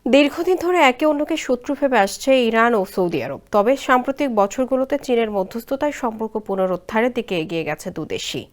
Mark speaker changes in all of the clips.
Speaker 1: দীর্ঘদিন ধরে একে অন্যকে শত্রু ভেবে আসছে ইরান ও সৌদি আরব। তবে সাম্প্রতিক বছরগুলোতে চীনের মধ্যস্থতায় সম্পর্ক পুনরুদ্ধারের দিকে এগিয়ে গেছে দুদেশই।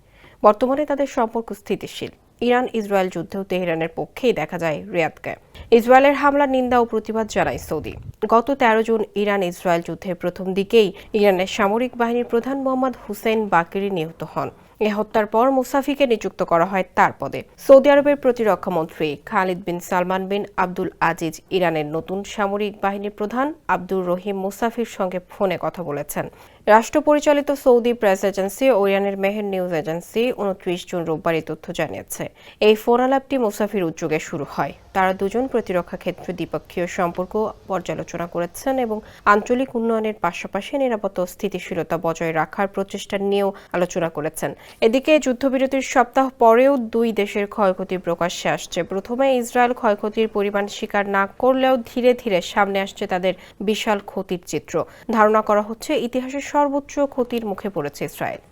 Speaker 1: বর্তমানে তাদের সম্পর্ক স্থিতিশীল। ইরান ইসরায়েল যুদ্ধেও তেহরানের পক্ষেই দেখা যায় রিয়াদকে। ইসরায়েলের হামলার নিন্দা ও প্রতিবাদ জানায় সৌদি। গত 13 জুন ইরান ইসরায়েল যুদ্ধের প্রথম দিকেই ইরানের সামরিক বাহিনীর প্রধান মোহাম্মদ হুসেইন বাকেরি নিহত হন। এ হত্যার পর মুসাফিকে নিযুক্ত করা হয় তার পদে। সৌদি আরবের প্রতিরক্ষা মন্ত্রী খালিদ বিন সালমান বিন আব্দুল আজিজ ইরানের নতুন সামরিক বাহিনীর প্রধান আব্দুর রহিম মুসাফির সঙ্গে ফোনে কথা বলেছেন। রাষ্ট্র পরিচালিত সৌদি প্রেস এজেন্সি ও ইরানের মেহের নিউজ এজেন্সি 29 জুন রোববার এই তথ্য জানিয়েছে। এই ফোন আলাপটি মুসাফির উদ্যোগে শুরু হয়। তারা দুজন প্রতিরক্ষা ক্ষেত্রে দ্বিপক্ষীয় সম্পর্ক পর্যালোচনা করেছেন এবং আঞ্চলিক উন্নয়নের পাশাপাশি নিরাপত্তা ও স্থিতিশীলতা বজায় রাখার প্রচেষ্টা নিয়েও আলোচনা করেছেন। এদিকে যুদ্ধবিরতির সপ্তাহ পরেও দুই দেশের ক্ষয়ক্ষতি প্রকাশ্যে আসছে। প্রথমে ইসরায়েল ক্ষয়ক্ষতির পরিমাণ স্বীকার না করলেও ধীরে ধীরে সামনে আসছে তাদের বিশাল ক্ষতির চিত্র। ধারণা করা হচ্ছে ইতিহাসের সর্বোচ্চ ক্ষতির মুখে পড়েছে ইসরায়েল।